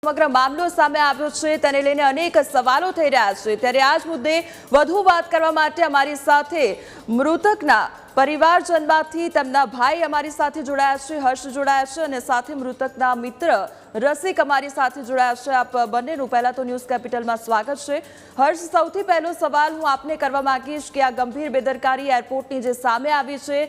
સમગ્ર મામલો સામે આવ્યો છે તેને લઈને અનેક સવાલો થઈ રહ્યા છે ત્યારે આ જ મુદ્દે વધુ વાત કરવા માટે અમારી સાથે મૃતકના પરિવારજનમાંથી તેમના ભાઈ અમારી સાથે જોડાયા છે, હર્ષ જોડાયા છે અને સાથે મૃતકના મિત્ર રસિક અમારી સાથે જોડાયા છે। આપ બંનેનું પહેલા તો ન્યૂઝ કેપિટલમાં સ્વાગત છે। હર્ષ, સૌથી પહેલો સવાલ હું આપને કરવા માંગીશ કે આ ગંભીર બેદરકારી એરપોર્ટની જે સામે આવી છે,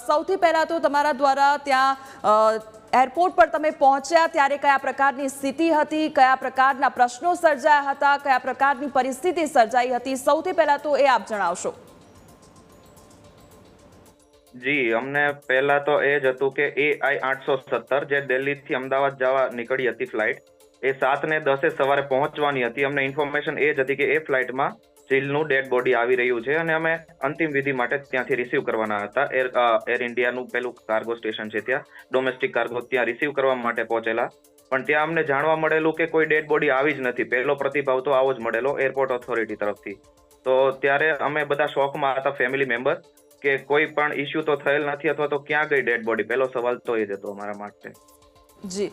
સૌથી પહેલા તો તમારા દ્વારા ત્યાં એરપોર્ટ પર તમે પહોંચ્યા ત્યારે કયા પ્રકારની સ્થિતિ હતી, કયા પ્રકારના પ્રશ્નો સર્જાયા હતા, કયા પ્રકારની પરિસ્થિતિ સર્જાઈ હતી, સૌથી પહેલા તો એ આપ જણાવશો। જી, અમને પહેલા તો એ જ હતું કે AI 817 જે દિલ્હીથી અમદાવાદ જવા નીકળી હતી ફ્લાઇટ, એ 7:10 સવારે પહોંચવાની હતી। અમને ઇન્ફોર્મેશન એ જ હતી કે એ ફ્લાઇટમાં જીલનું ડેડ બોડી આવી રહ્યું છે અને અમે અંતિમ વિધિ માટે ત્યાંથી રિસીવ કરવાના હતા। એર ઇન્ડિયાનું પેલું કાર્ગો સ્ટેશન છે, ત્યાં ડોમેસ્ટિક કાર્ગો, ત્યાં રિસીવ કરવા માટે પહોંચેલા, પણ ત્યાં અમને જાણવા મળેલું કે કોઈ ડેડ બોડી આવી જ નથી। પહેલો પ્રતિભાવ તો આવો જ મળેલો એરપોર્ટ ઓથોરિટી તરફથી। તો ત્યારે અમે બધા શોકમાં હતા, ફેમિલી મેમ્બર, કે કોઈ પણ ઇસ્યુ તો થયેલ નથી અથવા તો ક્યાં ગઈ ડેડ બોડી। પહેલો સવાલ તો એ જ હતો અમારા માટે। જી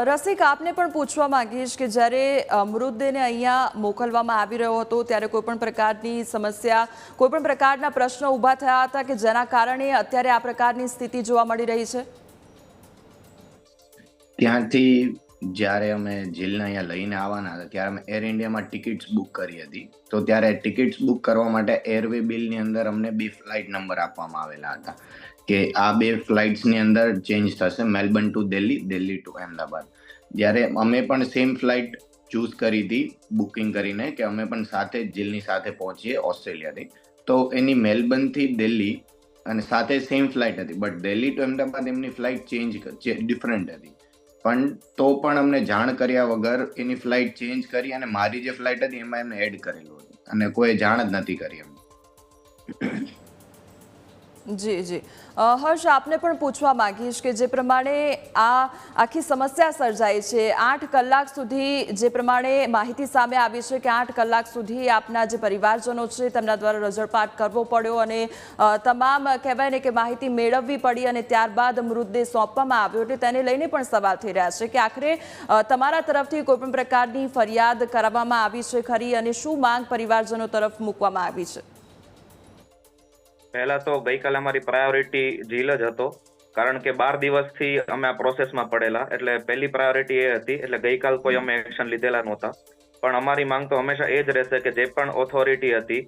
રસિક, આપને પણ પૂછવા માંગીશ કે જ્યારે મૃતદેહને અહીંયા મોકલવામાં આવી રહ્યો હતો ત્યારે કોઈ પણ પ્રકારની સમસ્યા, કોઈ પણ પ્રકારના પ્રશ્નો ઊભા થયા હતા કે જેના કારણે અત્યારે આ પ્રકારની સ્થિતિ જોવા મળી રહી છે? ત્યાંથી જ્યારે અમે જીલને અહીંયા લઈને આવવાના હતા ત્યારે અમે એર ઇન્ડિયામાં ટિકિટ્સ બુક કરી હતી। તો ત્યારે ટિકિટ્સ બુક કરવા માટે એરવે બિલની અંદર અમને 2 ફ્લાઇટ નંબર આપવામાં આવેલા હતા કે આ 2 ફ્લાઇટ્સની અંદર ચેન્જ થશે, Melbourne to Delhi, Delhi to Ahmedabad. જ્યારે અમે પણ સેમ ફ્લાઇટ ચૂઝ કરી હતી બુકિંગ કરીને કે અમે પણ સાથે જીલની સાથે પહોંચીએ ઓસ્ટ્રેલિયાથી। તો એની મેલબર્નથી દિલ્હી અને સાથે સેમ ફ્લાઇટ હતી, બટ દિલ્હી ટુ અહેમદાબાદ એમની ફ્લાઇટ ડિફરન્ટ હતી, પણ તો પણ અમને જાણ કર્યા વગર એની ફ્લાઇટ ચેન્જ કરી અને મારી જે ફ્લાઇટ હતી એમાં એમને એડ કરેલું હતું અને કોઈ જાણ જ નથી કરી એમને। જી જી હર્ષ, આપને પણ પૂછવા માંગીશ કે જે પ્રમાણે આ આખી સમસ્યા સર્જાઈ છે, 8 કલાક સુધી જે પ્રમાણે માહિતી સામે આવી છે કે 8 કલાક સુધી આપના જે પરિવારજનો છે તેમના દ્વારા રજળપાટ કરવો પડ્યો અને તમામ કહેવાય ને કે માહિતી મેળવવી પડી અને ત્યારબાદ મૃતદેહ સોંપવામાં આવ્યો, એટલે તેને લઈને પણ સવાલ થઈ રહ્યા છે કે આખરે તમારા તરફથી કોઈ પણ પ્રકારની ફરિયાદ કરવામાં આવી છે ખરી અને શું માંગ પરિવારજનો તરફ મૂકવામાં આવી છે? પહેલા તો ગઈકાલે અમારી પ્રાયોરિટી જીલ જ હતો, કારણ કે 12 દિવસથી અમે આ પ્રોસેસમાં પડેલા, એટલે પહેલી પ્રાયોરિટી એ હતી। એટલે ગઈકાલ કોઈ અમે એક્શન લીધેલા નહોતા, પણ અમારી માંગ તો હંમેશા એ જ રહેશે કે જે પણ ઓથોરિટી હતી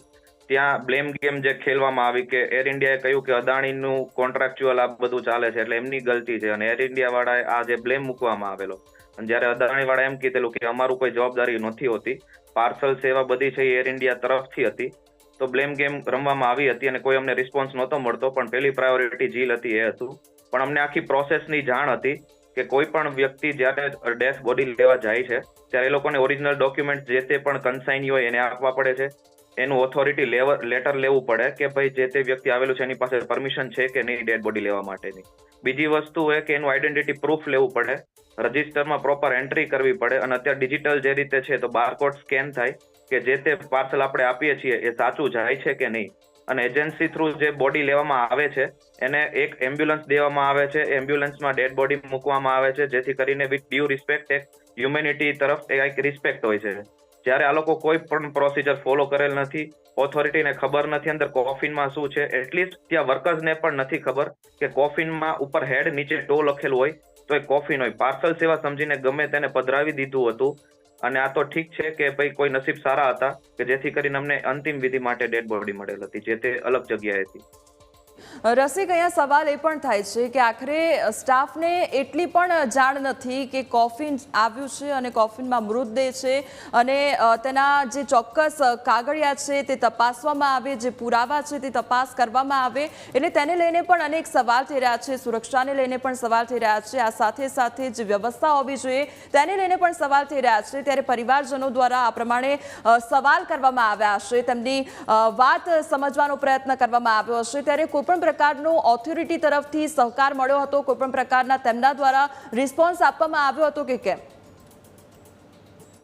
ત્યાં બ્લેમ ગેમ જે ખેલવામાં આવી કે એર ઇન્ડિયાએ કહ્યું કે અદાણીનું કોન્ટ્રાક્ચ્યુઅલ આ બધું ચાલે છે એટલે એમની ગલતી છે અને એર ઇન્ડિયા વાળાએ આ જે બ્લેમ મૂકવામાં આવેલો, અને જ્યારે અદાણી વાળા એમ કીધેલું કે અમારું કોઈ જવાબદારી નથી હોતી, પાર્સલ સેવા બધી છે એ એર ઇન્ડિયા તરફથી હતી, તો બ્લેમ ગેમ રમવામાં આવી હતી અને કોઈ અમને રિસ્પોન્સ નહોતો મળતો। પણ પહેલી પ્રાયોરિટી જીલ હતી એ હતું, પણ અમને આખી પ્રોસેસની જાણ હતી કે કોઈ પણ વ્યક્તિ જ્યારે ડેથ બોડી લેવા જાય છે ત્યારે એ લોકોને ઓરિજિનલ ડોક્યુમેન્ટ જે તે પણ કન્સાઇન હોય એને આપવા પડે છે, એનું ઓથોરિટી લેટર લેવું પડે કે ભાઈ જે તે વ્યક્તિ આવેલું છે એની પાસે પરમિશન છે કે નહીં ડેડ બોડી લેવા માટેની। બીજી વસ્તુ એ કે એનું આઈડેન્ટિટી પ્રૂફ લેવું પડે, રજિસ્ટરમાં પ્રોપર એન્ટ્રી કરવી પડે, અને અત્યારે ડિજિટલ જે રીતે છે તો બારકોડ સ્કેન થાય કે જે તે પાર્સલ આપણે આપીએ છીએ એ સાચું જાય છે કે નહીં, અને એજન્સી થ્રુ જે બોડી લેવામાં આવે છે એને એક એમ્બ્યુલન્સ દેવામાં આવે છે, એમ્બ્યુલન્સમાં ડેડ બોડી મૂકવામાં આવે છે, જેથી કરીને વિથ ડ્યુ રિસ્પેક્ટ એક હ્યુમેનિટી તરફ એક રિસ્પેક્ટ હોય છે। જ્યારે આ લોકો કોઈ પણ પ્રોસિજર ફોલો કરેલ નથી, ઓથોરિટીને ખબર નથી અંદર કોફિનમાં શું છે, એટલીસ્ટ ત્યાં વર્કર્સને પણ નથી ખબર કે કોફિનમાં ઉપર હેડ નીચે ટો લખેલું હોય તો એ કોફિન હોય, પાર્સલ સેવા સમજીને ગમે તેને પધરાવી દીધું હતું। અને આ તો ઠીક છે કે ભાઈ કોઈ નસીબ સારા હતા કે જેથી કરીને અમને અંતિમ વિધિ માટે ડેડ બોડી મળેલ હતી જે તે અલગ જગ્યાએથી। રસિક, અહીંયા સવાલ એ પણ થાય છે કે આખરે સ્ટાફને એટલી પણ જાણ નથી કે કોફિન આવ્યું છે અને કોફિનમાં મૃતદેહ છે અને તેના જે ચોક્કસ કાગળિયા છે તે તપાસવામાં આવે, જે પુરાવા છે તે તપાસ કરવામાં આવે, એટલે તેને લઈને પણ અનેક સવાલ થઈ રહ્યા છે, સુરક્ષાને લઈને પણ સવાલ થઈ રહ્યા છે, આ સાથે સાથે જે વ્યવસ્થા હોવી જોઈએ તેને લઈને પણ સવાલ થઈ રહ્યા છે। ત્યારે પરિવારજનો દ્વારા આ પ્રમાણે સવાલ કરવામાં આવ્યા હશે, તેમની વાત સમજવાનો પ્રયત્ન કરવામાં આવ્યો હશે, ત્યારે કોઈ પણ પ્રકારનો ઓથોરિટી તરફથી સહકાર મળ્યો હતો, કોઈ પણ પ્રકારના તેમના દ્વારા રિસ્પોન્સ આપવામાં આવ્યો હતો કે કેમ?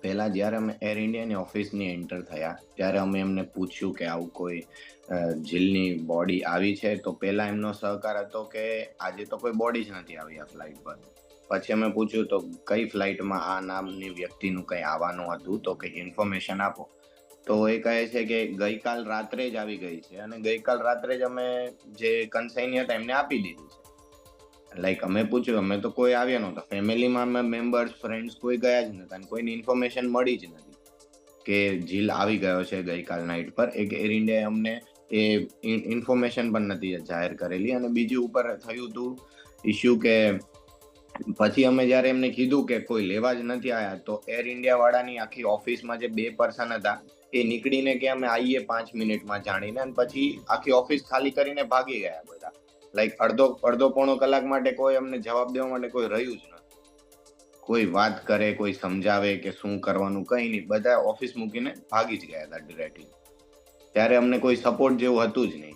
પહેલા જ્યારે અમે એર ઇન્ડિયાની ઓફિસની એન્ટર થયા ત્યારે અમે એમને પૂછ્યું કે આવું કોઈ જીલની બોડી આવી છે, તો પહેલા એમનો સહકાર હતો કે આજે તો કોઈ બોડી જ નથી આવી આ ફ્લાઇટ પર, પછી અમે પૂછ્યું તો કઈ ફ્લાઇટમાં આ નામની વ્યક્તિનું કંઈ આવવાનું હતું, તો કંઈક ઇન્ફોર્મેશન આપો. તો એ કહે છે કે ગઈકાલ રાત્રે જ આવી ગઈ છે અને ગઈકાલ રાત્રે જ અમે જે કન્સાઈની હતા એમને આપી દીધી છે. લાઈક અમે પૂછ્યું, અમે તો કોઈ આવ્યા નહોતા, ફેમિલીમાં અમે મેમ્બર્સ ફ્રેન્ડ્સ કોઈ ગયા જ નતા અને કોઈની ઇન્ફોર્મેશન મળી જ નથી કે જીલ આવી ગયો છે ગઈકાલ નાઇટ પર. એક એર ઇન્ડિયાએ અમને એ ઇન્ફોર્મેશન પણ નથી જાહેર કરેલી. અને બીજું ઉપર થયું હતું ઇસ્યુ કે પછી અમે જ્યારે એમને કીધું કે કોઈ લેવા જ નથી આવ્યા, તો એર ઇન્ડિયા વાળાની આખી ઓફિસમાં જે 2 પર્સન હતા એ નીકળીને કે અમે આવીએ 5 મિનિટમાં જાણીને, અને પછી આખી ઓફિસ ખાલી કરીને ભાગી ગયા બધા. લાઈક અડધો પોણો કલાક માટે કોઈ અમને જવાબ દેવા માટે કોઈ રહ્યું જ નથી. કોઈ વાત કરે, કોઈ સમજાવે કે શું કરવાનું, કંઈ નહીં, બધા ઓફિસ મૂકીને ભાગી જ ગયા હતા ડિરેક્ટલી. ત્યારે અમને કોઈ સપોર્ટ જેવું હતું જ નહીં.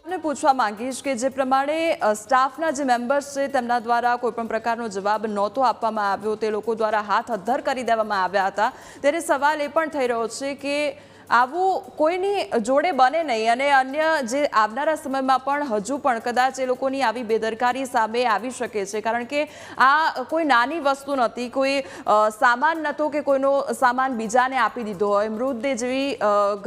આપને પૂછવા માંગીશ કે જે પ્રમાણે સ્ટાફના જે મેમ્બર્સ છે તેમના દ્વારા કોઈ પણ પ્રકારનો જવાબ નહોતો આપવામાં આવ્યો, તે લોકો દ્વારા હાથ અદ્ધર કરી દેવામાં આવ્યા હતા, ત્યારે સવાલ એ પણ થઈ રહ્યો છે કે આવું કોઈની જોડે બને નહીં અને અન્ય જે આવનારા સમયમાં પણ હજુ પણ કદાચ એ લોકોની આવી બેદરકારી સામે આવી શકે છે, કારણ કે આ કોઈ નાની વસ્તુ નથી, કોઈ સામાન નહોતો કે કોઈનો સામાન બીજાને આપી દીધો હોય, મૃતદેહ જેવી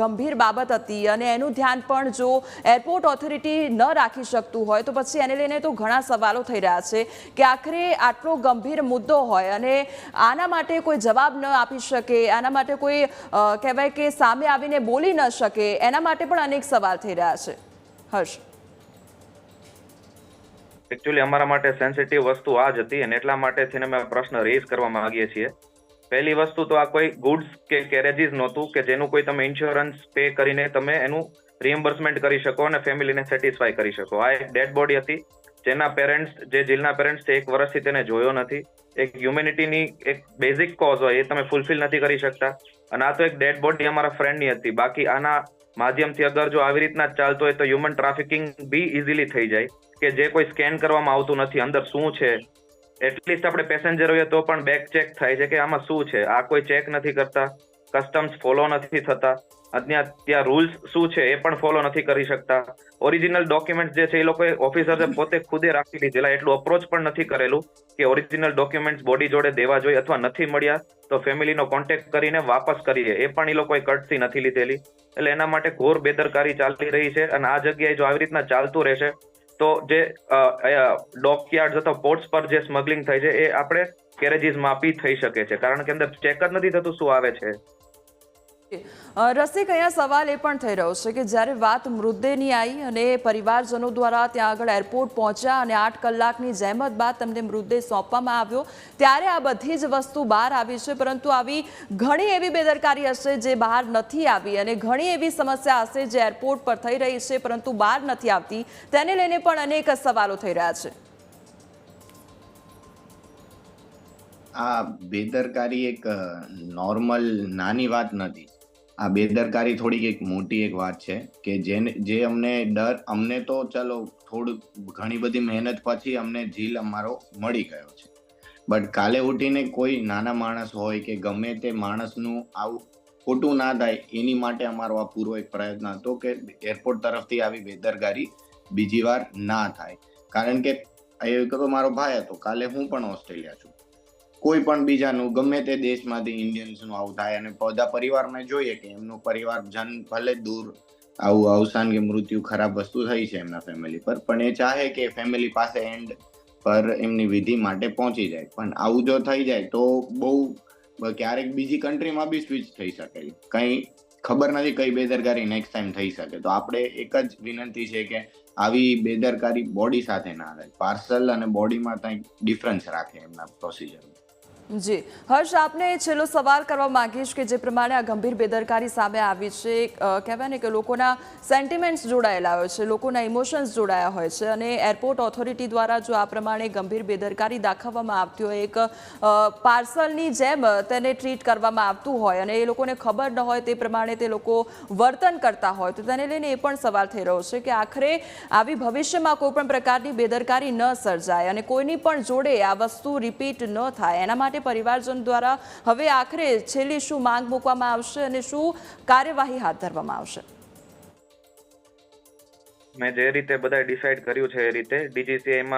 ગંભીર બાબત હતી અને એનું ધ્યાન પણ જો એરપોર્ટ ઓથોરિટી ન રાખી શકતું હોય તો પછી એને લઈને તો ઘણા સવાલો થઈ રહ્યા છે કે આખરે આટલો ગંભીર મુદ્દો હોય અને આના માટે કોઈ જવાબ ન આપી શકે, આના માટે કોઈ કહેવાય કે સામે આવીને બોલી ન શકે, એના માટે પણ અનેક સવાલ થઈ રહ્યા છે. હર્ષ, એકચ્યુઅલી અમારા માટે સેન્સિટિવ વસ્તુ આ જ હતી અને એટલા માટે થઈને અમે પ્રશ્ન રેઝ કરવા માંગીએ છીએ. પહેલી વસ્તુ તો આ કોઈ ગુડ્સ કે કેરેજીસ નહોતું કે જેનું કોઈ તમે ઇન્સ્યોરન્સ પે કરીને તમે એનું રિએમ્બર્સમેન્ટ કરી શકો અને ફેમિલીને સેટિસ્ફાય કરી શકો. આ એક ડેડ બોડી હતી જેના પેરેન્ટ્સ, જે જીલના પેરેન્ટ્સ છે, 1 વર્ષથી તેને જોયો નથી. એક હ્યુમેનિટીની એક બેઝિક કોઝ હોય એ તમે ફૂલફિલ નથી કરી શકતા અને આ તો એક ડેડ બોડી અમારા ફ્રેન્ડની હતી. બાકી આના માધ્યમથી અગર જો આવી રીતના જ ચાલતો હોય તો હ્યુમન ટ્રાફિકિંગ બી ઇઝીલી થઈ જાય કે જે કોઈ સ્કેન કરવામાં આવતું નથી અંદર શું છે. એટલીસ્ટ આપણે પેસેન્જર હોઈએ તો પણ બેક ચેક થાય છે કે આમાં શું છે, આ કોઈ ચેક નથી કરતા, કસ્ટમ્સ ફોલો નથી થતા, ત્યાં રૂલ્સ શું છે એ પણ ફોલો નથી કરી શકતા. ઓરિજિનલ ડોક્યુમેન્ટ જે છે એ લોકોએ ઓફિસરે પોતે ખુદે રાખી લીધેલા, એટલું અપ્રોચ પણ નથી કરેલું કે ઓરિજિનલ ડોક્યુમેન્ટ્સ બોડી જોડે દેવા જોઈએ અથવા નથી મળ્યા તો ફેમિલીનો કોન્ટેક્ટ કરીને વાપસ કરીએ, એ પણ એ લોકોએ કટસી નથી લીધેલી. એટલે એના માટે ઘોર બેદરકારી ચાલી રહી છે અને આ જગ્યાએ જો આવી રીતના ચાલતું રહેશે તો જે ડોકયાર્ડ અથવા પોર્ટ્સ પર જે સ્મગલિંગ થાય છે એ આપણે કેરેજીસમાં બી થઈ શકે છે, કારણ કે અંદર ચેક જ નથી થતું શું આવે છે. રસિક, અહીંયા સવાલ એ પણ થઈ રહ્યો છે કે જ્યારે વાત મૃતદેહની આવી અને પરિવારજનો દ્વારા ત્યાં આગળ એરપોર્ટ પહોંચ્યા અને 8 કલાકની જહેમત બાદ તમને મૃતદેહ સોંપવામાં આવ્યો, ત્યારે આ બધી જ વસ્તુ બહાર આવી છે, પરંતુ આવી ઘણી એવી બેદરકારી હશે જે બહાર નથી આવી અને ઘણી એવી સમસ્યા હશે જે એરપોર્ટ પર થઈ રહી છે પરંતુ બહાર નથી આવતી, તેને લઈને પણ અનેક સવાલો થઈ રહ્યા છે. આ બેદરકારી એક નોર્મલ નાની વાત નથી. આ બેદરકારી થોડીક એક મોટી એક વાત છે કે જે અમને તો ચલો થોડું ઘણી બધી મહેનત પછી અમને જીલ અમારો મળી ગયો છે, બટ કાલે ઉઠીને કોઈ નાના માણસ હોય કે ગમે તે માણસનું આવું ખોટું ના થાય એની માટે અમારો આ પૂરો એક પ્રયત્ન હતો કે એરપોર્ટ તરફથી આવી બેદરકારી બીજી વાર ના થાય. કારણ કે એ મારો ભાઈ હતો, કાલે હું પણ ઓસ્ટ્રેલિયા છું, કોઈ પણ બીજાનું ગમે તે દેશમાંથી ઇન્ડિયન્સનું આવું થાય અને બધા પરિવારને જોઈએ કે એમનું પરિવારજન ભલે દૂર આવું અવસાન કે મૃત્યુ ખરાબ વસ્તુ થઈ છે એમના ફેમિલી પર, પણ એ ચાહે કે ફેમિલી પાસે એન્ડ પર એમની વિધિ માટે પહોંચી જાય. પણ આવું જો થઈ જાય તો બહુ ક્યારેક બીજી કન્ટ્રીમાં બી સ્વિચ થઈ શકે, કંઈ ખબર નથી કઈ બેદરકારી નેક્સ્ટ ટાઈમ થઈ શકે. તો આપણે એક જ વિનંતી છે કે આવી બેદરકારી બોડી સાથે ના થાય, પાર્સલ અને બોડીમાં કંઈક ડિફરન્સ રાખે એમના પ્રોસિજર. જી હર્ષ, આપને છેલ્લો સવાલ કરવા માંગીશ કે જે પ્રમાણે આ ગંભીર બેદરકારી સામે આવી છે, કહેવાય ને કે લોકોના સેન્ટિમેન્ટ્સ જોડાયેલા હોય છે, લોકોના ઇમોશન્સ જોડાયા હોય છે અને એરપોર્ટ ઓથોરિટી દ્વારા જો આ પ્રમાણે ગંભીર બેદરકારી દાખવવામાં આવતી હોય, એક પાર્સલની જેમ તેને ટ્રીટ કરવામાં આવતું હોય અને એ લોકોને ખબર ન હોય તે પ્રમાણે તે લોકો વર્તન કરતા હોય તો તેને લઈને એ પણ સવાલ થઈ રહ્યો છે કે આખરે આવી ભવિષ્યમાં કોઈ પણ પ્રકારની બેદરકારી ન સર્જાય અને કોઈની પણ જોડે આ વસ્તુ રિપીટ ન થાય, એના માટે પરિવારજન દ્વારા હવે આખરે છેલ્લી શું માંગ મૂકવામાં આવશે અને શું કાર્યવાહી હાથ ધરવામાં આવશે? મેં જે રીતે બધા ડિસાઈડ કર્યું છે એ રીતે DGCI માં